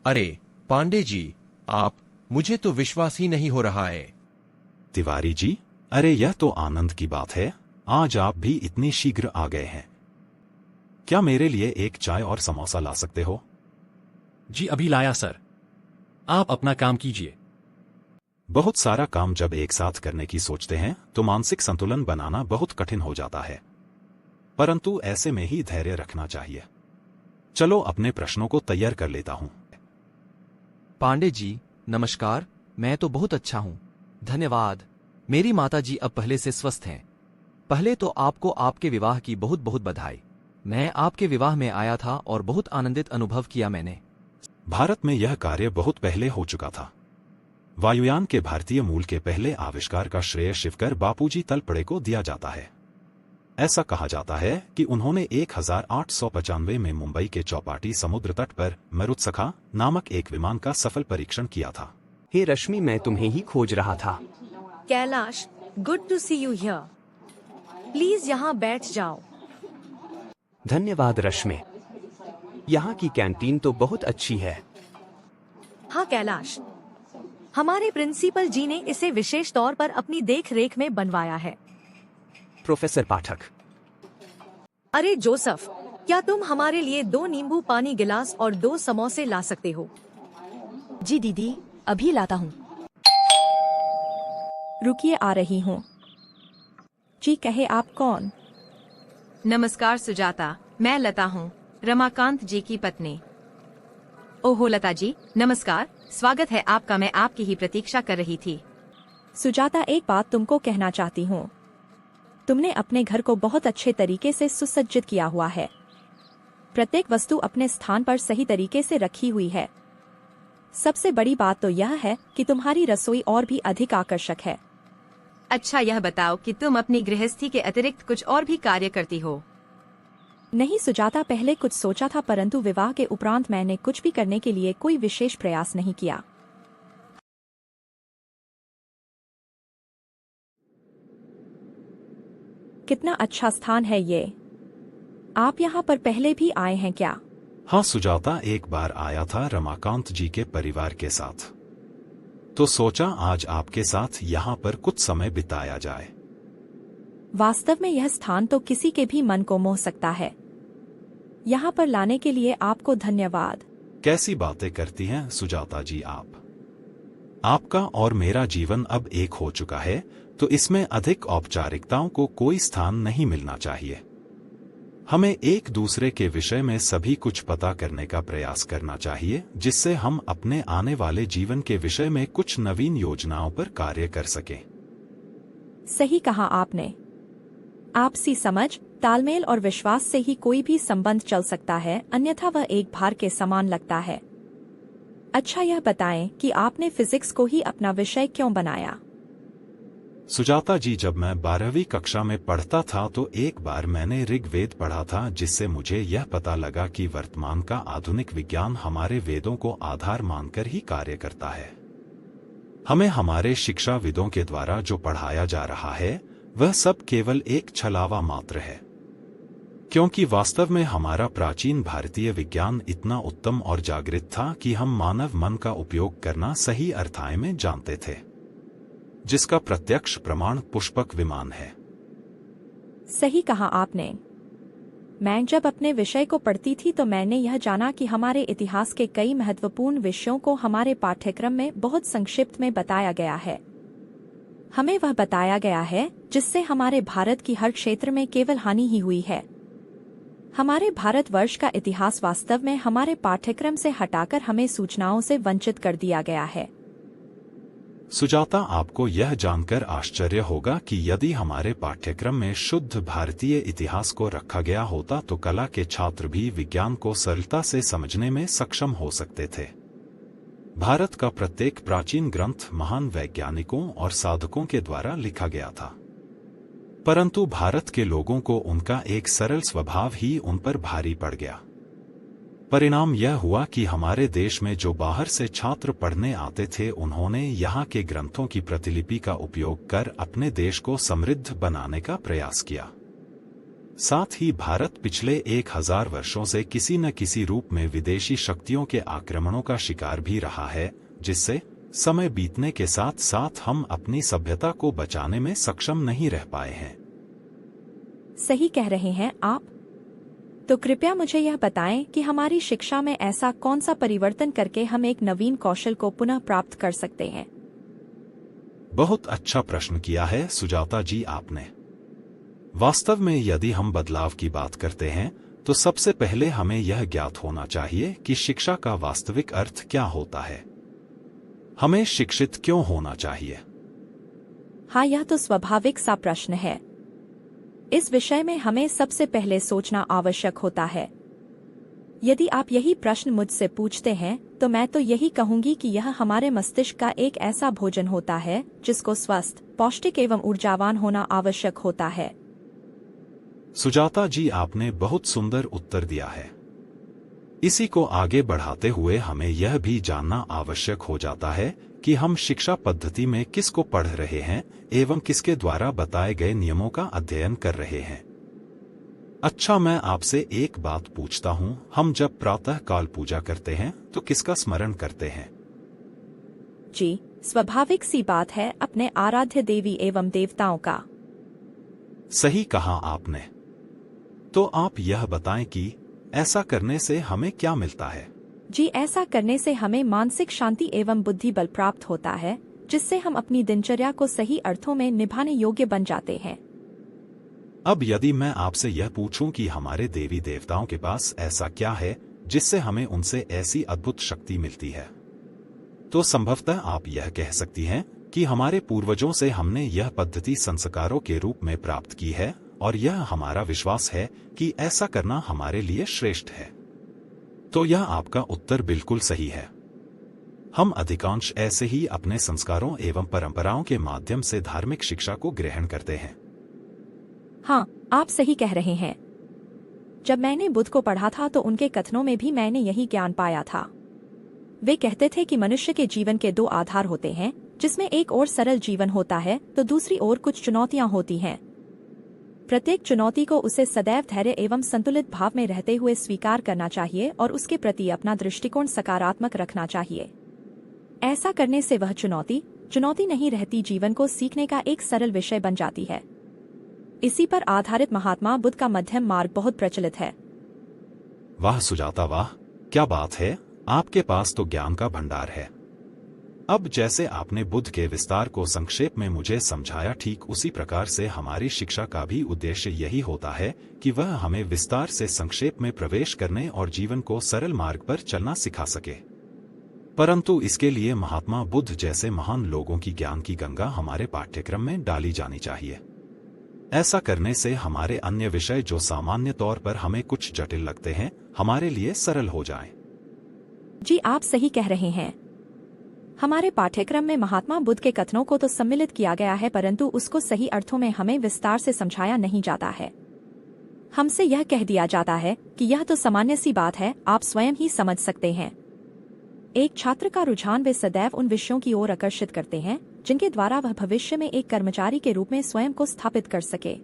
अरे पांडे जी, आप, मुझे तो विश्वास ही नहीं हो रहा है। तिवारी जी, अरे यह तो आनंद की बात है, आज आप भी इतनी शीघ्र आ गए हैं। क्या मेरे लिए एक चाय और समोसा ला सकते हो? जी अभी लाया सर। आप अपना काम कीजिए। बहुत सारा काम जब एक साथ करने की सोचते हैं तो मानसिक संतुलन बनाना बहुत कठिन हो जाता है, परंतु ऐसे में ही धैर्य रखना चाहिए। चलो अपने प्रश्नों को तैयार कर लेता हूं। पांडे जी नमस्कार, मैं तो बहुत अच्छा हूँ, धन्यवाद। मेरी माताजी अब पहले से स्वस्थ हैं। पहले तो आपको आपके विवाह की बहुत बहुत बधाई। मैं आपके विवाह में आया था और बहुत आनंदित अनुभव किया मैंने। भारत में यह कार्य बहुत पहले हो चुका था। वायुयान के भारतीय मूल के पहले आविष्कार का श्रेय शिवकर बापूजी तलपड़े को दिया जाता है। ऐसा कहा जाता है कि उन्होंने 1895 में मुंबई के चौपाटी समुद्र तट पर मरुत्सखा नामक एक विमान का सफल परीक्षण किया था। हे रश्मि, मैं तुम्हें ही खोज रहा था। Kailash, good to see you here. Please यहाँ बैठ जाओ। धन्यवाद रश्मि, यहाँ की कैंटीन तो बहुत अच्छी है। हाँ कैलाश, हमारे प्रिंसिपल जी ने इसे विशेष तौर पर अपनी देख रेख में बनवाया है। प्रोफेसर पाठक। अरे जोसेफ, क्या तुम हमारे लिए 2 नींबू पानी गिलास और 2 समोसे ला सकते हो? जी दीदी, अभी लाता हूँ। रुकिए, आ रही हूँ। जी कहे, आप कौन? नमस्कार सुजाता, मैं लता हूँ, रमाकांत जी की पत्नी। ओहो लता जी, नमस्कार, स्वागत है आपका। मैं आपकी ही प्रतीक्षा कर रही थी। सुजाता, एक बात तुमको कहना चाहती हूँ। तुमने अपने घर को बहुत अच्छे तरीके से सुसज्जित किया हुआ है। प्रत्येक वस्तु अपने स्थान पर सही तरीके से रखी हुई है। सबसे बड़ी बात तो यह है कि तुम्हारी रसोई और भी अधिक आकर्षक है। अच्छा, यह बताओ कि तुम अपनी गृहस्थी के अतिरिक्त कुछ और भी कार्य करती हो? नहीं सुजाता, पहले कुछ सोचा था, परंतु विवाह के उपरांत मैंने कुछ भी करने के लिए कोई विशेष प्रयास नहीं किया। कितना अच्छा स्थान है ये। आप यहाँ पर पहले भी आए हैं क्या? हाँ सुजाता, एक बार आया था रमाकांत जी के परिवार के साथ, तो सोचा आज आपके साथ यहाँ पर कुछ समय बिताया जाए। वास्तव में यह स्थान तो किसी के भी मन को मोह सकता है। यहाँ पर लाने के लिए आपको धन्यवाद। कैसी बातें करती हैं सुजाता जी आप। आपका और मेरा जीवन अब एक हो चुका है, तो इसमें अधिक औपचारिकताओं को कोई स्थान नहीं मिलना चाहिए। हमें एक दूसरे के विषय में सभी कुछ पता करने का प्रयास करना चाहिए, जिससे हम अपने आने वाले जीवन के विषय में कुछ नवीन योजनाओं पर कार्य कर सकें। सही कहा आपने। आपसी समझ, तालमेल और विश्वास से ही कोई भी संबंध चल सकता है, अन्यथा वह एक भार के समान लगता है। अच्छा, यह बताएं कि आपने फिजिक्स को ही अपना विषय क्यों बनाया? सुजाता जी, जब मैं 12वीं कक्षा में पढ़ता था तो एक बार मैंने ऋग्वेद पढ़ा था, जिससे मुझे यह पता लगा कि वर्तमान का आधुनिक विज्ञान हमारे वेदों को आधार मानकर ही कार्य करता है। हमें हमारे शिक्षाविदों के द्वारा जो पढ़ाया जा रहा है वह सब केवल एक छलावा मात्र है, क्योंकि वास्तव में हमारा प्राचीन भारतीय विज्ञान इतना उत्तम और जागृत था कि हम मानव मन का उपयोग करना सही अर्थाय में जानते थे, जिसका प्रत्यक्ष प्रमाण पुष्पक विमान है। सही कहा आपने। मैं जब अपने विषय को पढ़ती थी तो मैंने यह जाना कि हमारे इतिहास के कई महत्वपूर्ण विषयों को हमारे पाठ्यक्रम में बहुत संक्षिप्त में बताया गया है। हमें वह बताया गया है जिससे हमारे भारत की हर क्षेत्र में केवल हानि ही हुई है। हमारे भारतवर्ष का इतिहास वास्तव में हमारे पाठ्यक्रम से हटाकर हमें सूचनाओं से वंचित कर दिया गया है। सुजाता, आपको यह जानकर आश्चर्य होगा कि यदि हमारे पाठ्यक्रम में शुद्ध भारतीय इतिहास को रखा गया होता तो कला के छात्र भी विज्ञान को सरलता से समझने में सक्षम हो सकते थे। भारत का प्रत्येक प्राचीन ग्रंथ महान वैज्ञानिकों और साधकों के द्वारा लिखा गया था, परंतु भारत के लोगों को उनका एक सरल स्वभाव ही उन पर भारी पड़ गया। परिणाम यह हुआ कि हमारे देश में जो बाहर से छात्र पढ़ने आते थे उन्होंने यहाँ के ग्रंथों की प्रतिलिपि का उपयोग कर अपने देश को समृद्ध बनाने का प्रयास किया। साथ ही भारत पिछले 1000 वर्षों से किसी न किसी रूप में विदेशी शक्तियों के आक्रमणों का शिकार भी रहा है, जिससे समय बीतने के साथ साथ हम अपनी सभ्यता को बचाने में सक्षम नहीं रह पाए हैं। सही कह रहे हैं आप। तो कृपया मुझे यह बताएं कि हमारी शिक्षा में ऐसा कौन सा परिवर्तन करके हम एक नवीन कौशल को पुनः प्राप्त कर सकते हैं। बहुत अच्छा प्रश्न किया है सुजाता जी आपने। वास्तव में यदि हम बदलाव की बात करते हैं तो सबसे पहले हमें यह ज्ञात होना चाहिए कि शिक्षा का वास्तविक अर्थ क्या होता है। हमें शिक्षित क्यों होना चाहिए? हाँ, यह तो स्वाभाविक सा प्रश्न है। इस विषय में हमें सबसे पहले सोचना आवश्यक होता है। यदि आप यही प्रश्न मुझसे पूछते हैं तो मैं तो यही कहूंगी कि यह हमारे मस्तिष्क का एक ऐसा भोजन होता है जिसको स्वस्थ, पौष्टिक एवं ऊर्जावान होना आवश्यक होता है। सुजाता जी आपने बहुत सुंदर उत्तर दिया है। इसी को आगे बढ़ाते हुए हमें यह भी जानना आवश्यक हो जाता है कि हम शिक्षा पद्धति में किसको पढ़ रहे हैं एवं किसके द्वारा बताए गए नियमों का अध्ययन कर रहे हैं। अच्छा, मैं आपसे एक बात पूछता हूँ, हम जब प्रातः काल पूजा करते हैं तो किसका स्मरण करते हैं? जी, स्वाभाविक सी बात है, अपने आराध्य देवी एवं देवताओं का। सही कहा आपने। तो आप यह बताएं कि ऐसा करने से हमें क्या मिलता है? जी, ऐसा करने से हमें मानसिक शांति एवं बुद्धि बल प्राप्त होता है, जिससे हम अपनी दिनचर्या को सही अर्थों में निभाने योग्य बन जाते हैं। अब यदि मैं आपसे यह पूछूं कि हमारे देवी देवताओं के पास ऐसा क्या है जिससे हमें उनसे ऐसी अद्भुत शक्ति मिलती है, तो संभवतः आप यह कह सकती हैं कि हमारे पूर्वजों से हमने यह पद्धति संस्कारों के रूप में प्राप्त की है और यह हमारा विश्वास है कि ऐसा करना हमारे लिए श्रेष्ठ है। तो यह आपका उत्तर बिल्कुल सही है। हम अधिकांश ऐसे ही अपने संस्कारों एवं परंपराओं के माध्यम से धार्मिक शिक्षा को ग्रहण करते हैं। हाँ, आप सही कह रहे हैं। जब मैंने बुद्ध को पढ़ा था तो उनके कथनों में भी मैंने यही ज्ञान पाया था। वे कहते थे कि मनुष्य के जीवन के 2 आधार होते हैं, जिसमें एक ओर सरल जीवन होता है तो दूसरी ओर कुछ चुनौतियां होती हैं। प्रत्येक चुनौती को उसे सदैव धैर्य एवं संतुलित भाव में रहते हुए स्वीकार करना चाहिए और उसके प्रति अपना दृष्टिकोण सकारात्मक रखना चाहिए। ऐसा करने से वह चुनौती नहीं रहती, जीवन को सीखने का एक सरल विषय बन जाती है। इसी पर आधारित महात्मा बुद्ध का मध्यम मार्ग बहुत प्रचलित है। वाह सुजाता वाह, क्या बात है, आपके पास तो ज्ञान का भंडार है। अब जैसे आपने बुद्ध के विस्तार को संक्षेप में मुझे समझाया, ठीक उसी प्रकार से हमारी शिक्षा का भी उद्देश्य यही होता है कि वह हमें विस्तार से संक्षेप में प्रवेश करने और जीवन को सरल मार्ग पर चलना सिखा सके। परंतु इसके लिए महात्मा बुद्ध जैसे महान लोगों की ज्ञान की गंगा हमारे पाठ्यक्रम में डाली जानी चाहिए। ऐसा करने से हमारे अन्य विषय जो सामान्य तौर पर हमें कुछ जटिल लगते हैं, हमारे लिए सरल हो जाएं। जी, आप सही कह रहे हैं। हमारे पाठ्यक्रम में महात्मा बुद्ध के कथनों को तो सम्मिलित किया गया है, परंतु उसको सही अर्थों में हमें विस्तार से समझाया नहीं जाता है। हमसे यह कह दिया जाता है कि यह तो सामान्य सी बात है, आप स्वयं ही समझ सकते हैं। एक छात्र का रुझान वे सदैव उन विषयों की ओर आकर्षित करते हैं जिनके द्वारा वह भविष्य में एक कर्मचारी के रूप में स्वयं को स्थापित कर सके।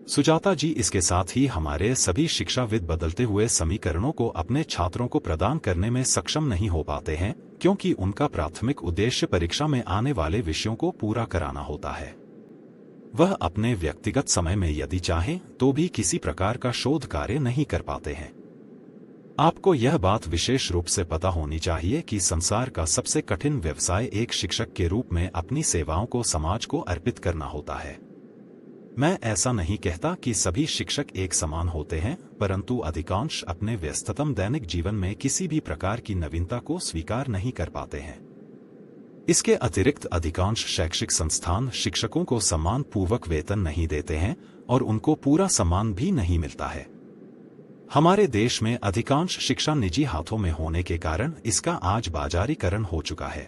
सुजाता जी, इसके साथ ही हमारे सभी शिक्षाविद बदलते हुए समीकरणों को अपने छात्रों को प्रदान करने में सक्षम नहीं हो पाते हैं, क्योंकि उनका प्राथमिक उद्देश्य परीक्षा में आने वाले विषयों को पूरा कराना होता है। वह अपने व्यक्तिगत समय में यदि चाहें तो भी किसी प्रकार का शोध कार्य नहीं कर पाते हैं। आपको यह बात विशेष रूप से पता होनी चाहिए कि संसार का सबसे कठिन व्यवसाय एक शिक्षक के रूप में अपनी सेवाओं को समाज को अर्पित करना होता है। मैं ऐसा नहीं कहता कि सभी शिक्षक एक समान होते हैं, परंतु अधिकांश अपने व्यस्ततम दैनिक जीवन में किसी भी प्रकार की नवीनता को स्वीकार नहीं कर पाते हैं। इसके अतिरिक्त अधिकांश शैक्षिक संस्थान शिक्षकों को सम्मान पूर्वक वेतन नहीं देते हैं और उनको पूरा सम्मान भी नहीं मिलता है। हमारे देश में अधिकांश शिक्षा निजी हाथों में होने के कारण इसका आज बाजारीकरण हो चुका है।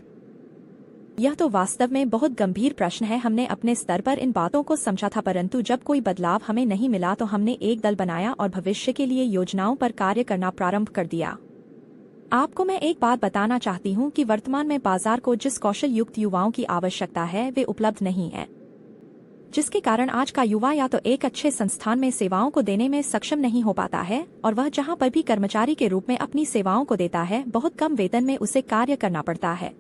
यह तो वास्तव में बहुत गंभीर प्रश्न है। हमने अपने स्तर पर इन बातों को समझा था, परंतु जब कोई बदलाव हमें नहीं मिला तो हमने एक दल बनाया और भविष्य के लिए योजनाओं पर कार्य करना प्रारंभ कर दिया। आपको मैं एक बात बताना चाहती हूँ कि वर्तमान में बाजार को जिस कौशल युक्त युवाओं की आवश्यकता है वे उपलब्ध नहीं है। जिसके कारण आज का युवा या तो एक अच्छे संस्थान में सेवाओं को देने में सक्षम नहीं हो पाता है, और वह जहां पर भी कर्मचारी के रूप में अपनी सेवाओं को देता है, बहुत कम वेतन में उसे कार्य करना पड़ता है।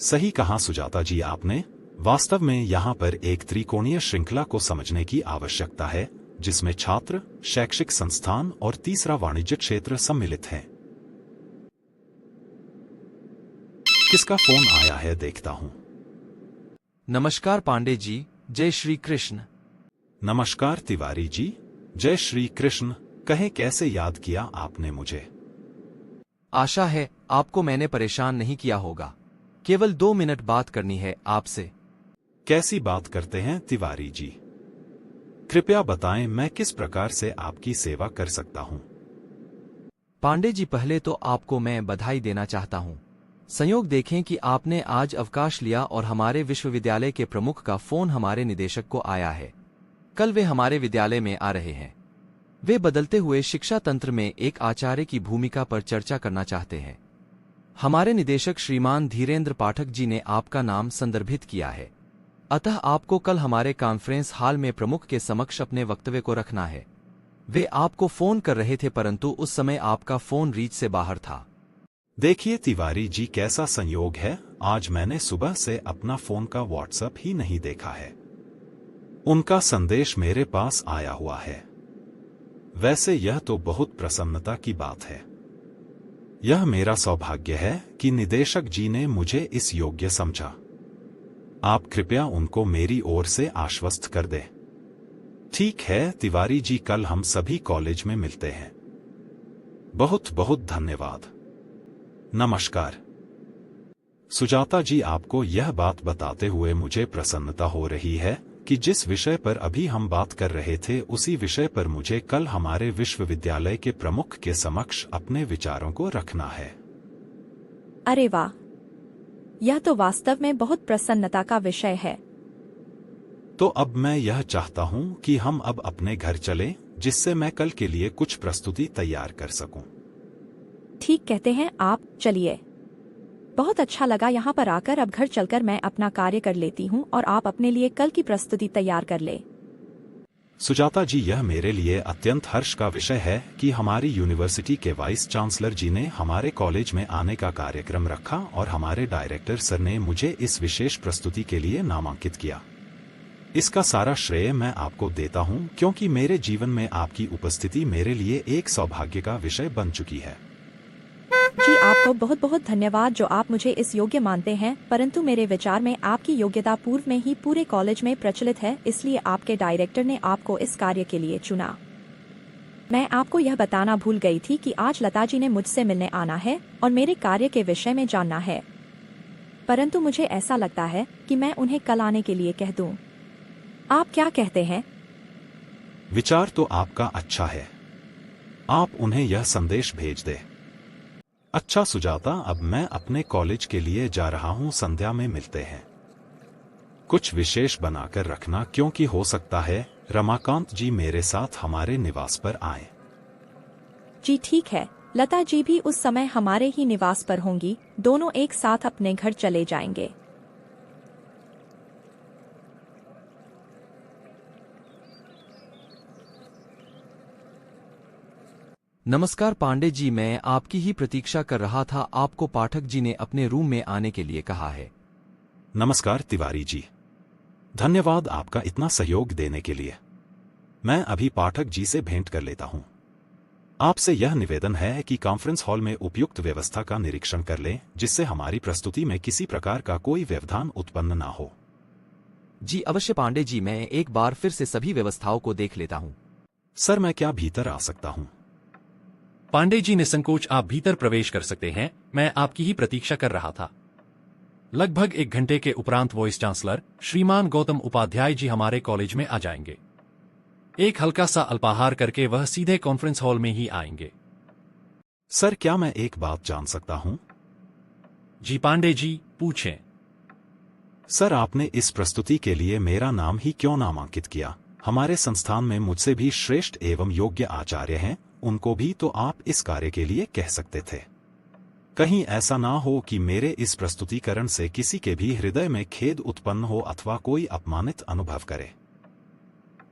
सही कहा सुजाता जी आपने। वास्तव में यहाँ पर एक त्रिकोणीय श्रृंखला को समझने की आवश्यकता है, जिसमें छात्र, शैक्षिक संस्थान और तीसरा वाणिज्य क्षेत्र सम्मिलित हैं। किसका फोन आया है देखता हूँ। नमस्कार पांडे जी, जय श्री कृष्ण। नमस्कार तिवारी जी, जय श्री कृष्ण। कहें कैसे याद किया आपने मुझे? आशा है आपको मैंने परेशान नहीं किया होगा। केवल 2 मिनट बात करनी है आपसे। कैसी बात करते हैं तिवारी जी? कृपया बताएं मैं किस प्रकार से आपकी सेवा कर सकता हूं। पांडे जी, पहले तो आपको मैं बधाई देना चाहता हूं। संयोग देखें कि आपने आज अवकाश लिया और हमारे विश्वविद्यालय के प्रमुख का फोन हमारे निदेशक को आया है। कल वे हमारे विद्यालय में आ रहे हैं। वे बदलते हुए शिक्षा तंत्र में एक आचार्य की भूमिका पर चर्चा करना चाहते हैं। हमारे निदेशक श्रीमान धीरेन्द्र पाठक जी ने आपका नाम संदर्भित किया है, अतः आपको कल हमारे कॉन्फ्रेंस हॉल में प्रमुख के समक्ष अपने वक्तव्य को रखना है। वे आपको फोन कर रहे थे, परंतु उस समय आपका फोन रीच से बाहर था। देखिए तिवारी जी, कैसा संयोग है, आज मैंने सुबह से अपना फोन का व्हाट्सएप ही नहीं देखा है। उनका संदेश मेरे पास आया हुआ है। वैसे यह तो बहुत प्रसन्नता की बात है। यह मेरा सौभाग्य है कि निदेशक जी ने मुझे इस योग्य समझा। आप कृपया उनको मेरी ओर से आश्वस्त कर दें। ठीक है तिवारी जी, कल हम सभी कॉलेज में मिलते हैं। बहुत बहुत धन्यवाद। नमस्कार। सुजाता जी, आपको यह बात बताते हुए मुझे प्रसन्नता हो रही है कि जिस विषय पर अभी हम बात कर रहे थे, उसी विषय पर मुझे कल हमारे विश्वविद्यालय के प्रमुख के समक्ष अपने विचारों को रखना है। अरे वाह, यह तो वास्तव में बहुत प्रसन्नता का विषय है। तो अब मैं यह चाहता हूं कि हम अब अपने घर चलें, जिससे मैं कल के लिए कुछ प्रस्तुति तैयार कर सकूं। ठीक कहते हैं आप, चलिए। बहुत अच्छा लगा यहाँ पर आकर। अब घर चलकर मैं अपना कार्य कर लेती हूँ और आप अपने लिए कल की प्रस्तुति तैयार कर ले। सुजाता जी, यह मेरे लिए अत्यंत हर्ष का विषय है कि हमारी यूनिवर्सिटी के वाइस चांसलर जी ने हमारे कॉलेज में आने का कार्यक्रम रखा और हमारे डायरेक्टर सर ने मुझे इस विशेष प्रस्तुति के लिए नामांकित किया। इसका सारा श्रेय मैं आपको देता हूँ, क्योंकि मेरे जीवन में आपकी उपस्थिति मेरे लिए एक सौभाग्य का विषय बन चुकी है। जी, आपको बहुत बहुत धन्यवाद जो आप मुझे इस योग्य मानते हैं, परंतु मेरे विचार में आपकी योग्यता पूर्व में ही पूरे कॉलेज में प्रचलित है, इसलिए आपके डायरेक्टर ने आपको इस कार्य के लिए चुना। मैं आपको यह बताना भूल गई थी कि आज लता जी ने मुझसे मिलने आना है और मेरे कार्य के विषय में जानना है, परंतु मुझे ऐसा लगता है कि मैं उन्हें कल आने के लिए कह दूं। आप क्या कहते हैं? विचार तो आपका अच्छा है, आप उन्हें यह संदेश भेज दे। अच्छा सुजाता, अब मैं अपने कॉलेज के लिए जा रहा हूं, संध्या में मिलते हैं। कुछ विशेष बनाकर रखना, क्योंकि हो सकता है रमाकांत जी मेरे साथ हमारे निवास पर आए। जी ठीक है, लता जी भी उस समय हमारे ही निवास पर होंगी, दोनों एक साथ अपने घर चले जाएंगे। नमस्कार पांडे जी, मैं आपकी ही प्रतीक्षा कर रहा था। आपको पाठक जी ने अपने रूम में आने के लिए कहा है। नमस्कार तिवारी जी, धन्यवाद आपका इतना सहयोग देने के लिए। मैं अभी पाठक जी से भेंट कर लेता हूं। आपसे यह निवेदन है कि कॉन्फ्रेंस हॉल में उपयुक्त व्यवस्था का निरीक्षण कर लें, जिससे हमारी प्रस्तुति में किसी प्रकार का कोई व्यवधान उत्पन्न ना हो। जी अवश्य पांडे जी, मैं एक बार फिर से सभी व्यवस्थाओं को देख लेता हूं। सर, मैं क्या भीतर आ सकता हूं? पांडे जी निसंकोच आप भीतर प्रवेश कर सकते हैं। मैं आपकी ही प्रतीक्षा कर रहा था। लगभग 1 घंटे के उपरांत वाइस चांसलर श्रीमान गौतम उपाध्याय जी हमारे कॉलेज में आ जाएंगे। एक हल्का सा अल्पाहार करके वह सीधे कॉन्फ्रेंस हॉल में ही आएंगे। सर, क्या मैं एक बात जान सकता हूं? जी पांडे जी, पूछें। सर, आपने इस प्रस्तुति के लिए मेरा नाम ही क्यों नामांकित किया? हमारे संस्थान में मुझसे भी श्रेष्ठ एवं योग्य आचार्य हैं, उनको भी तो आप इस कार्य के लिए कह सकते थे। कहीं ऐसा ना हो कि मेरे इस प्रस्तुतिकरण से किसी के भी हृदय में खेद उत्पन्न हो अथवा कोई अपमानित अनुभव करे।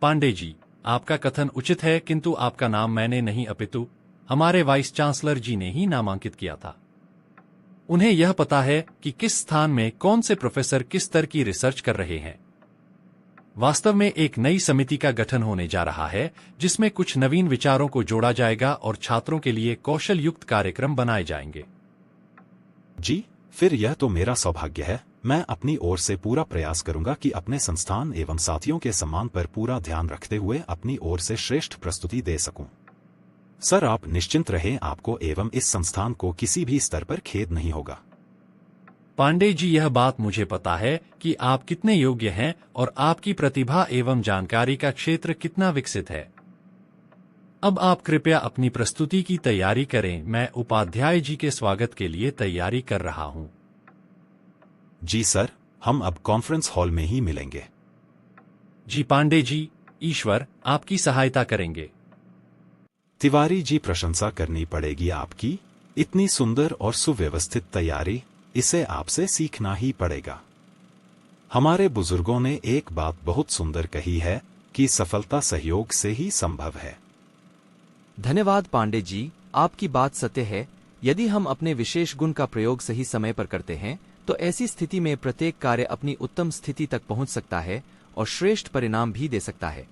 पांडे जी, आपका कथन उचित है, किंतु आपका नाम मैंने नहीं अपितु हमारे वाइस चांसलर जी ने ही नामांकित किया था। उन्हें यह पता है कि किस स्थान में कौन से प्रोफेसर किस स्तर की रिसर्च कर रहे हैं। वास्तव में एक नई समिति का गठन होने जा रहा है जिसमें कुछ नवीन विचारों को जोड़ा जाएगा और छात्रों के लिए कौशल युक्त कार्यक्रम बनाए जाएंगे। जी, फिर यह तो मेरा सौभाग्य है। मैं अपनी ओर से पूरा प्रयास करूंगा कि अपने संस्थान एवं साथियों के सम्मान पर पूरा ध्यान रखते हुए अपनी ओर से श्रेष्ठ प्रस्तुति दे सकूं। सर, आप निश्चिंत रहें, आपको एवं इस संस्थान को किसी भी स्तर पर खेद नहीं होगा। पांडे जी, यह बात मुझे पता है कि आप कितने योग्य हैं और आपकी प्रतिभा एवं जानकारी का क्षेत्र कितना विकसित है। अब आप कृपया अपनी प्रस्तुति की तैयारी करें। मैं उपाध्याय जी के स्वागत के लिए तैयारी कर रहा हूं। जी सर, हम अब कॉन्फ्रेंस हॉल में ही मिलेंगे। जी पांडे जी, ईश्वर आपकी सहायता करेंगे। तिवारी जी, प्रशंसा करनी पड़ेगी आपकी। इतनी सुंदर और सुव्यवस्थित तैयारी, इसे आपसे सीखना ही पड़ेगा। हमारे बुजुर्गों ने एक बात बहुत सुंदर कही है कि सफलता सहयोग से ही संभव है। धन्यवाद पांडे जी, आपकी बात सत्य है। यदि हम अपने विशेष गुण का प्रयोग सही समय पर करते हैं तो ऐसी स्थिति में प्रत्येक कार्य अपनी उत्तम स्थिति तक पहुंच सकता है और श्रेष्ठ परिणाम भी दे सकता है।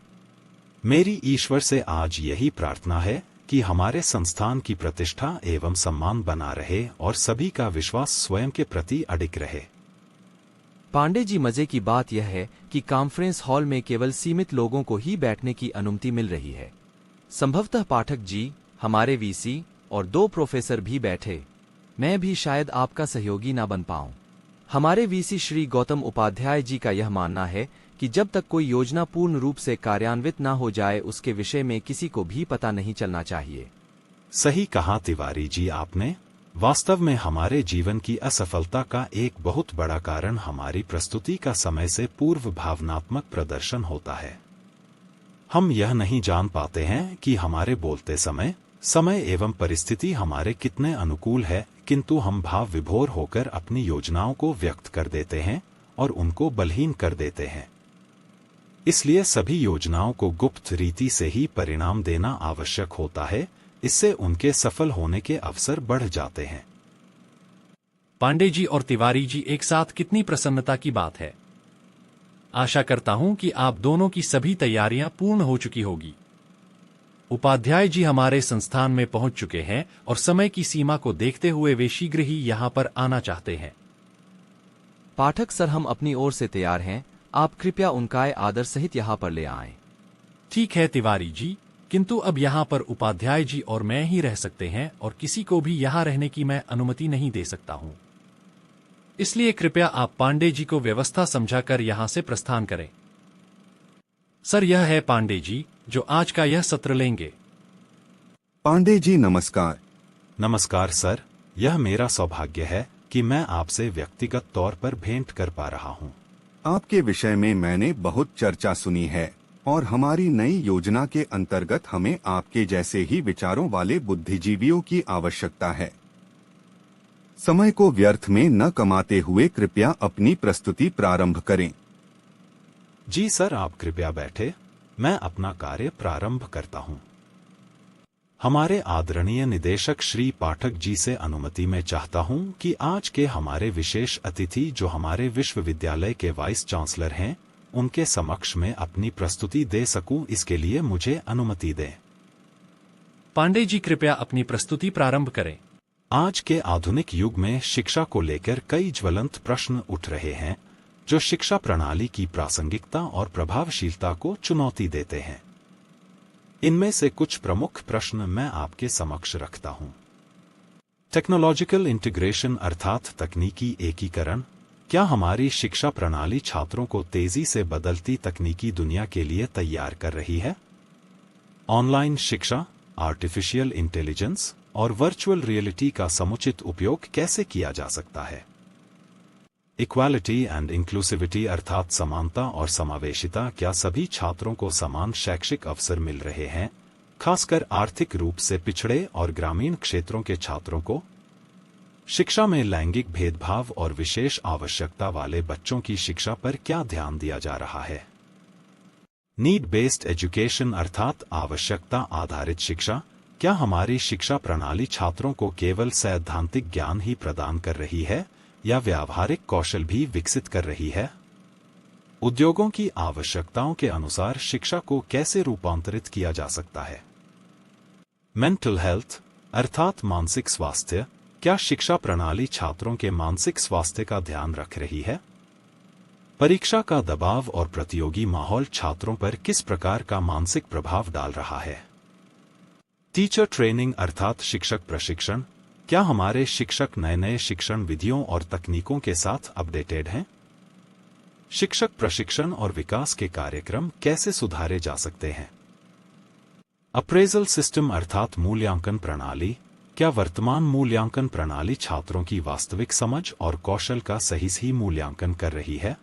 मेरी ईश्वर से आज यही प्रार्थना है कि हमारे संस्थान की प्रतिष्ठा एवं सम्मान बना रहे और सभी का विश्वास स्वयं के प्रति अडिग रहे। पांडे जी, मजे की बात यह है कि कॉन्फ्रेंस हॉल में केवल सीमित लोगों को ही बैठने की अनुमति मिल रही है। संभवतः पाठक जी, हमारे वीसी और 2 प्रोफेसर भी बैठे। मैं भी शायद आपका सहयोगी ना बन पाऊं। हमारे वीसी श्री गौतम उपाध्याय जी का यह मानना है कि जब तक कोई योजना पूर्ण रूप से कार्यान्वित न हो जाए उसके विषय में किसी को भी पता नहीं चलना चाहिए। सही कहा तिवारी जी आपने। वास्तव में हमारे जीवन की असफलता का एक बहुत बड़ा कारण हमारी प्रस्तुति का समय से पूर्व भावनात्मक प्रदर्शन होता है। हम यह नहीं जान पाते हैं कि हमारे बोलते समय एवं परिस्थिति हमारे कितने अनुकूल है, किंतु हम भाव विभोर होकर अपनी योजनाओं को व्यक्त कर देते हैं और उनको बलहीन कर देते हैं। इसलिए सभी योजनाओं को गुप्त रीति से ही परिणाम देना आवश्यक होता है। इससे उनके सफल होने के अवसर बढ़ जाते हैं। पांडे जी और तिवारी जी, एक साथ कितनी प्रसन्नता की बात है। आशा करता हूं कि आप दोनों की सभी तैयारियां पूर्ण हो चुकी होगी। उपाध्याय जी हमारे संस्थान में पहुंच चुके हैं और समय की सीमा को देखते हुए वे शीघ्र ही यहां पर आना चाहते हैं। पाठक सर, हम अपनी ओर से तैयार हैं। आप कृपया उनका आदर सहित यहाँ पर ले आएं। ठीक है तिवारी जी, किंतु अब यहाँ पर उपाध्याय जी और मैं ही रह सकते हैं और किसी को भी यहाँ रहने की मैं अनुमति नहीं दे सकता हूँ। इसलिए कृपया आप पांडे जी को व्यवस्था समझाकर यहाँ से प्रस्थान करें। सर, यह है पांडे जी जो आज का यह सत्र लेंगे। पांडे जी नमस्कार। नमस्कार सर, यह मेरा सौभाग्य है कि मैं आपसे व्यक्तिगत तौर पर भेंट कर पा रहा हूँ। आपके विषय में मैंने बहुत चर्चा सुनी है और हमारी नई योजना के अंतर्गत हमें आपके जैसे ही विचारों वाले बुद्धिजीवियों की आवश्यकता है। समय को व्यर्थ में न कमाते हुए कृपया अपनी प्रस्तुति प्रारंभ करें। जी सर, आप कृपया बैठे, मैं अपना कार्य प्रारंभ करता हूँ। हमारे आदरणीय निदेशक श्री पाठक जी से अनुमति मैं चाहता हूँ कि आज के हमारे विशेष अतिथि जो हमारे विश्वविद्यालय के वाइस चांसलर हैं, उनके समक्ष में अपनी प्रस्तुति दे सकूं, इसके लिए मुझे अनुमति दें। पांडे जी, कृपया अपनी प्रस्तुति प्रारंभ करें। आज के आधुनिक युग में शिक्षा को लेकर कई ज्वलंत प्रश्न उठ रहे हैं जो शिक्षा प्रणाली की प्रासंगिकता और प्रभावशीलता को चुनौती देते हैं। इनमें से कुछ प्रमुख प्रश्न मैं आपके समक्ष रखता हूं। टेक्नोलॉजिकल इंटीग्रेशन अर्थात तकनीकी एकीकरण, क्या हमारी शिक्षा प्रणाली छात्रों को तेजी से बदलती तकनीकी दुनिया के लिए तैयार कर रही है? ऑनलाइन शिक्षा, आर्टिफिशियल इंटेलिजेंस और वर्चुअल रियलिटी का समुचित उपयोग कैसे किया जा सकता है? इक्वालिटी एंड इंक्लूसिविटी अर्थात समानता और समावेशिता, क्या सभी छात्रों को समान शैक्षिक अवसर मिल रहे हैं, खासकर आर्थिक रूप से पिछड़े और ग्रामीण क्षेत्रों के छात्रों को? शिक्षा में लैंगिक भेदभाव और विशेष आवश्यकता वाले बच्चों की शिक्षा पर क्या ध्यान दिया जा रहा है? नीड बेस्ड एजुकेशन अर्थात आवश्यकता आधारित शिक्षा, क्या हमारी शिक्षा प्रणाली छात्रों को केवल सैद्धांतिक ज्ञान ही प्रदान कर रही है या व्यावहारिक कौशल भी विकसित कर रही है? उद्योगों की आवश्यकताओं के अनुसार शिक्षा को कैसे रूपांतरित किया जा सकता है? मेंटल हेल्थ अर्थात मानसिक स्वास्थ्य, क्या शिक्षा प्रणाली छात्रों के मानसिक स्वास्थ्य का ध्यान रख रही है? परीक्षा का दबाव और प्रतियोगी माहौल छात्रों पर किस प्रकार का मानसिक प्रभाव डाल रहा है? टीचर ट्रेनिंग अर्थात शिक्षक प्रशिक्षण, क्या हमारे शिक्षक नए नए शिक्षण विधियों और तकनीकों के साथ अपडेटेड हैं? शिक्षक प्रशिक्षण और विकास के कार्यक्रम कैसे सुधारे जा सकते हैं? अप्रेजल सिस्टम अर्थात मूल्यांकन प्रणाली, क्या वर्तमान मूल्यांकन प्रणाली छात्रों की वास्तविक समझ और कौशल का सही मूल्यांकन कर रही है?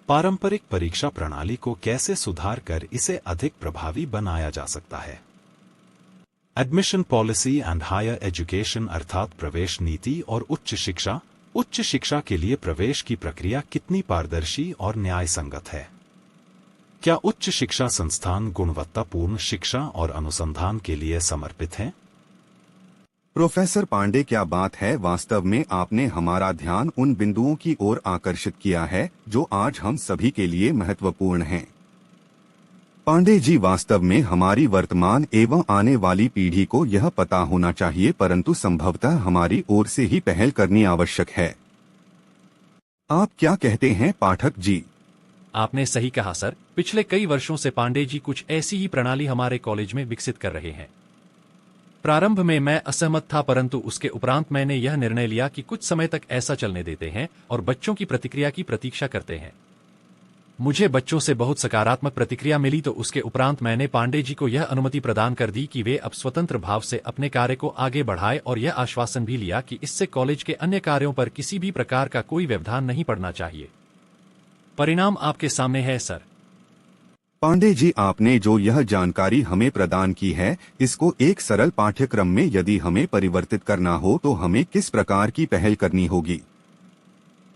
पारंपरिक परीक्षा प्रणाली को कैसे सुधार कर इसे अधिक प्रभावी बनाया जा सकता है? Admission policy and higher education अर्थात प्रवेश नीति और उच्च शिक्षा के लिए प्रवेश की प्रक्रिया कितनी पारदर्शी और न्याय संगत है? क्या उच्च शिक्षा संस्थान गुणवत्तापूर्ण शिक्षा और अनुसंधान के लिए समर्पित हैं? प्रोफेसर पांडे, क्या बात है। वास्तव में आपने हमारा ध्यान उन बिंदुओं की ओर आकर्षित किया है जो आज हम सभी के लिए महत्वपूर्ण हैं। पांडे जी, वास्तव में हमारी वर्तमान एवं आने वाली पीढ़ी को यह पता होना चाहिए, परंतु संभवतः हमारी ओर से ही पहल करनी आवश्यक है। आप क्या कहते हैं पाठक जी? आपने सही कहा सर। पिछले कई वर्षों से पांडे जी कुछ ऐसी ही प्रणाली हमारे कॉलेज में विकसित कर रहे हैं। प्रारंभ में मैं असहमत था, परंतु उसके उपरांत मैंने यह निर्णय लिया कि कुछ समय तक ऐसा चलने देते हैं और बच्चों की प्रतिक्रिया की प्रतीक्षा करते हैं। मुझे बच्चों से बहुत सकारात्मक प्रतिक्रिया मिली, तो उसके उपरांत मैंने पांडे जी को यह अनुमति प्रदान कर दी कि वे अब स्वतंत्र भाव से अपने कार्य को आगे बढ़ाएं और यह आश्वासन भी लिया कि इससे कॉलेज के अन्य कार्यों पर किसी भी प्रकार का कोई व्यवधान नहीं पड़ना चाहिए। परिणाम आपके सामने है सर। पांडे जी, आपने जो यह जानकारी हमें प्रदान की है, इसको एक सरल पाठ्यक्रम में यदि हमें परिवर्तित करना हो तो हमें किस प्रकार की पहल करनी होगी?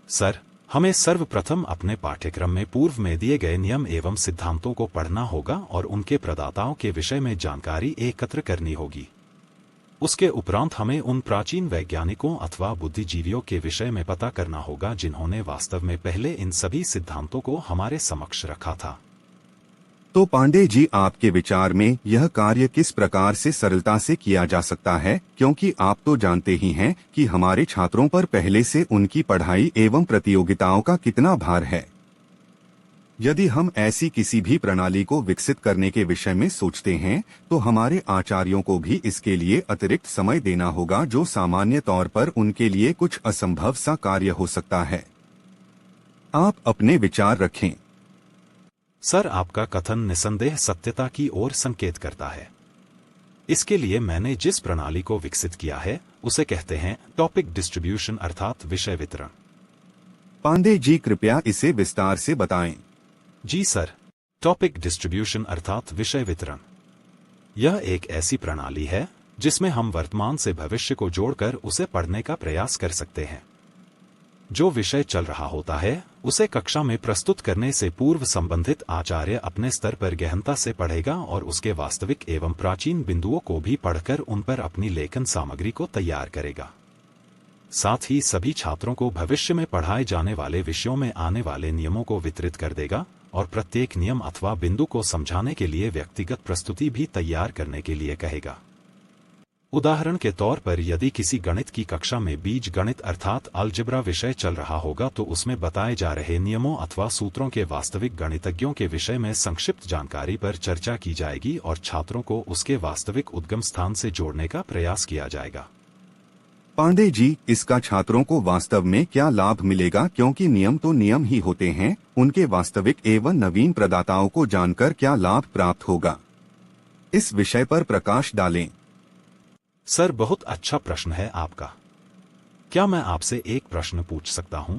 सर, हमें सर्वप्रथम अपने पाठ्यक्रम में पूर्व में दिए गए नियम एवं सिद्धांतों को पढ़ना होगा और उनके प्रदाताओं के विषय में जानकारी एकत्र करनी होगी। उसके उपरांत हमें उन प्राचीन वैज्ञानिकों अथवा बुद्धिजीवियों के विषय में पता करना होगा जिन्होंने वास्तव में पहले इन सभी सिद्धांतों को हमारे समक्ष रखा था। तो पांडे जी, आपके विचार में यह कार्य किस प्रकार से सरलता से किया जा सकता है, क्योंकि आप तो जानते ही हैं कि हमारे छात्रों पर पहले से उनकी पढ़ाई एवं प्रतियोगिताओं का कितना भार है। यदि हम ऐसी किसी भी प्रणाली को विकसित करने के विषय में सोचते हैं तो हमारे आचार्यों को भी इसके लिए अतिरिक्त समय देना होगा, जो सामान्य तौर पर उनके लिए कुछ असंभव सा कार्य हो सकता है। आप अपने विचार रखें। सर, आपका कथन निसंदेह सत्यता की ओर संकेत करता है। इसके लिए मैंने जिस प्रणाली को विकसित किया है उसे कहते हैं टॉपिक डिस्ट्रीब्यूशन अर्थात विषय वितरण। पांडे जी, कृपया इसे विस्तार से बताएं। जी सर, टॉपिक डिस्ट्रीब्यूशन अर्थात विषय वितरण यह एक ऐसी प्रणाली है जिसमें हम वर्तमान से भविष्य को जोड़कर उसे पढ़ने का प्रयास कर सकते हैं। जो विषय चल रहा होता है उसे कक्षा में प्रस्तुत करने से पूर्व संबंधित आचार्य अपने स्तर पर गहनता से पढ़ेगा और उसके वास्तविक एवं प्राचीन बिंदुओं को भी पढ़कर उन पर अपनी लेखन सामग्री को तैयार करेगा। साथ ही सभी छात्रों को भविष्य में पढ़ाए जाने वाले विषयों में आने वाले नियमों को वितरित कर देगा और प्रत्येक नियम अथवा बिंदु को समझाने के लिए व्यक्तिगत प्रस्तुति भी तैयार करने के लिए कहेगा। उदाहरण के तौर पर यदि किसी गणित की कक्षा में बीज गणित अर्थात अलजेब्रा विषय चल रहा होगा तो उसमें बताए जा रहे नियमों अथवा सूत्रों के वास्तविक गणितज्ञों के विषय में संक्षिप्त जानकारी पर चर्चा की जाएगी और छात्रों को उसके वास्तविक उद्गम स्थान से जोड़ने का प्रयास किया जाएगा। पांडे जी, इसका छात्रों को वास्तव में क्या लाभ मिलेगा, क्योंकि नियम तो नियम ही होते हैं, उनके वास्तविक एवं नवीन प्रदाताओं को जानकर क्या लाभ प्राप्त होगा? इस विषय पर प्रकाश डालें। सर, बहुत अच्छा प्रश्न है आपका। क्या मैं आपसे एक प्रश्न पूछ सकता हूं?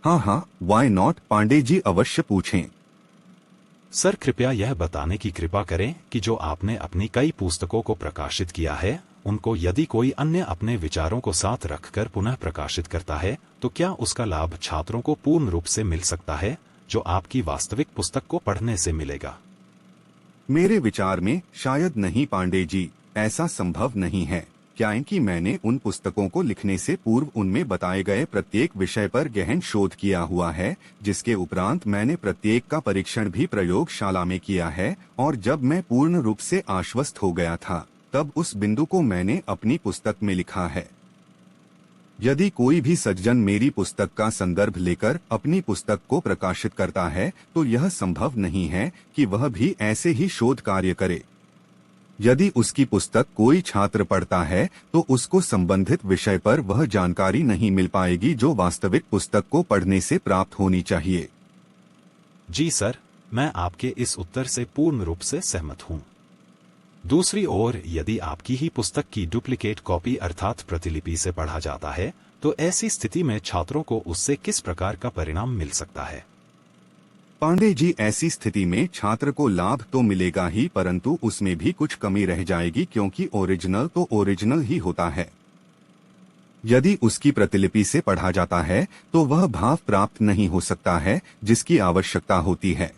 हाँ, वाई नॉट पांडे जी, अवश्य पूछें। सर कृपया यह बताने की कृपा करें कि जो आपने अपनी कई पुस्तकों को प्रकाशित किया है उनको यदि कोई अन्य अपने विचारों को साथ रखकर पुनः प्रकाशित करता है तो क्या उसका लाभ छात्रों को पूर्ण रूप से मिल सकता है जो आपकी वास्तविक पुस्तक को पढ़ने से मिलेगा? मेरे विचार में शायद नहीं पांडे जी, ऐसा संभव नहीं है, क्योंकि मैंने उन पुस्तकों को लिखने से पूर्व उनमें बताए गए प्रत्येक विषय पर गहन शोध किया हुआ है, जिसके उपरांत मैंने प्रत्येक का परीक्षण भी प्रयोगशाला में किया है, और जब मैं पूर्ण रूप से आश्वस्त हो गया था तब उस बिंदु को मैंने अपनी पुस्तक में लिखा है। यदि कोई भी सज्जन मेरी पुस्तक का संदर्भ लेकर अपनी पुस्तक को प्रकाशित करता है तो यह संभव नहीं है कि वह भी ऐसे ही शोध कार्य करे। यदि उसकी पुस्तक कोई छात्र पढ़ता है तो उसको संबंधित विषय पर वह जानकारी नहीं मिल पाएगी जो वास्तविक पुस्तक को पढ़ने से प्राप्त होनी चाहिए। जी सर, मैं आपके इस उत्तर से पूर्ण रूप से सहमत हूँ। दूसरी ओर यदि आपकी ही पुस्तक की डुप्लीकेट कॉपी अर्थात प्रतिलिपि से पढ़ा जाता है तो ऐसी स्थिति में छात्रों को उससे किस प्रकार का परिणाम मिल सकता है? पांडे जी, ऐसी स्थिति में छात्र को लाभ तो मिलेगा ही, परंतु उसमें भी कुछ कमी रह जाएगी, क्योंकि ओरिजिनल तो ओरिजिनल ही होता है। यदि उसकी प्रतिलिपि से पढ़ा जाता है तो वह भाव प्राप्त नहीं हो सकता है जिसकी आवश्यकता होती है।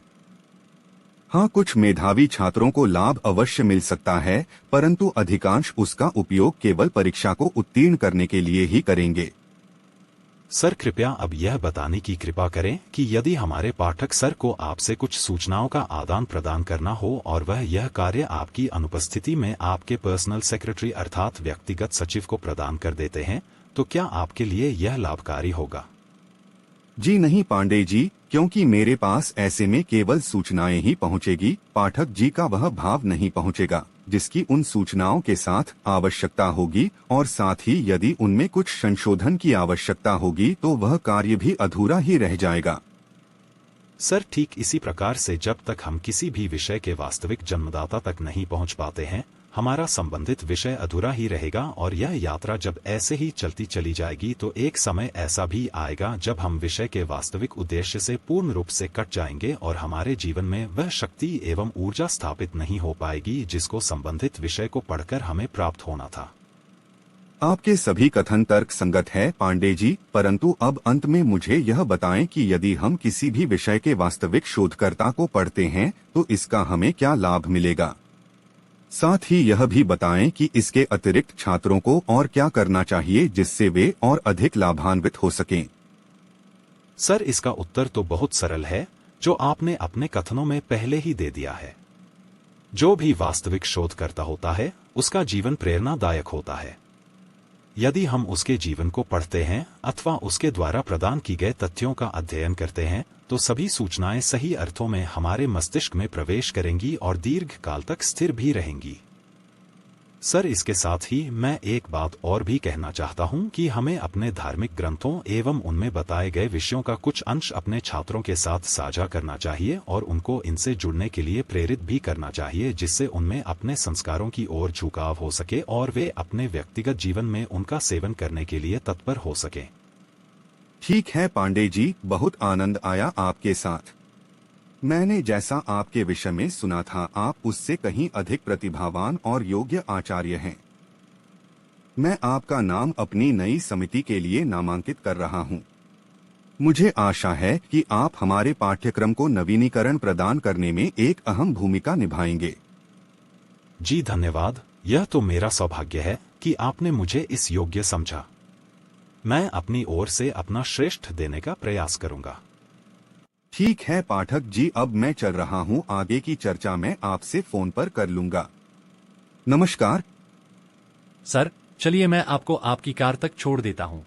हाँ, कुछ मेधावी छात्रों को लाभ अवश्य मिल सकता है, परंतु अधिकांश उसका उपयोग केवल परीक्षा को उत्तीर्ण करने के लिए ही करेंगे। सर कृपया अब यह बताने की कृपा करें कि यदि हमारे पाठक सर को आपसे कुछ सूचनाओं का आदान प्रदान करना हो और वह यह कार्य आपकी अनुपस्थिति में आपके पर्सनल सेक्रेटरी अर्थात व्यक्तिगत सचिव को प्रदान कर देते हैं तो क्या आपके लिए यह लाभकारी होगा? जी नहीं पांडे जी, क्योंकि मेरे पास ऐसे में केवल सूचनाएं ही पहुंचेगी, पाठक जी का वह भाव नहीं पहुंचेगा जिसकी उन सूचनाओं के साथ आवश्यकता होगी, और साथ ही यदि उनमें कुछ संशोधन की आवश्यकता होगी तो वह कार्य भी अधूरा ही रह जाएगा। सर ठीक इसी प्रकार से जब तक हम किसी भी विषय के वास्तविक जन्मदाता तक नहीं पहुंच पाते हैं हमारा संबंधित विषय अधूरा ही रहेगा, और यह यात्रा जब ऐसे ही चलती चली जाएगी तो एक समय ऐसा भी आएगा जब हम विषय के वास्तविक उद्देश्य से पूर्ण रूप से कट जाएंगे और हमारे जीवन में वह शक्ति एवं ऊर्जा स्थापित नहीं हो पाएगी जिसको संबंधित विषय को पढ़कर हमें प्राप्त होना था। आपके सभी कथन तर्क संगत है पांडे जी, परंतु अब अंत में मुझे यह बताएं कि यदि हम किसी भी विषय के वास्तविक शोधकर्ता को पढ़ते हैं तो इसका हमें क्या लाभ मिलेगा? साथ ही यह भी बताएं कि इसके अतिरिक्त छात्रों को और क्या करना चाहिए जिससे वे और अधिक लाभान्वित हो सकें। सर इसका उत्तर तो बहुत सरल है, जो आपने अपने कथनों में पहले ही दे दिया है। जो भी वास्तविक शोधकर्ता होता है उसका जीवन प्रेरणादायक होता है। यदि हम उसके जीवन को पढ़ते हैं अथवा उसके द्वारा प्रदान की गए तथ्यों का अध्ययन करते हैं तो सभी सूचनाएं सही अर्थों में हमारे मस्तिष्क में प्रवेश करेंगी और दीर्घ काल तक स्थिर भी रहेंगी। सर इसके साथ ही मैं एक बात और भी कहना चाहता हूं कि हमें अपने धार्मिक ग्रंथों एवं उनमें बताए गए विषयों का कुछ अंश अपने छात्रों के साथ साझा करना चाहिए और उनको इनसे जुड़ने के लिए प्रेरित भी करना चाहिए, जिससे उनमें अपने संस्कारों की ओर झुकाव हो सके और वे अपने व्यक्तिगत जीवन में उनका सेवन करने के लिए तत्पर हो सके। ठीक है पांडे जी, बहुत आनंद आया आपके साथ। मैंने जैसा आपके विषय में सुना था आप उससे कहीं अधिक प्रतिभावान और योग्य आचार्य हैं। मैं आपका नाम अपनी नई समिति के लिए नामांकित कर रहा हूं। मुझे आशा है कि आप हमारे पाठ्यक्रम को नवीनीकरण प्रदान करने में एक अहम भूमिका निभाएंगे। जी धन्यवाद, यह तो मेरा सौभाग्य है कि आपने मुझे इस योग्य समझा। मैं अपनी ओर से अपना श्रेष्ठ देने का प्रयास करूंगा। ठीक है पाठक जी, अब मैं चल रहा हूं, आगे की चर्चा मैं आपसे फोन पर कर लूंगा। नमस्कार। सर चलिए मैं आपको आपकी कार तक छोड़ देता हूं।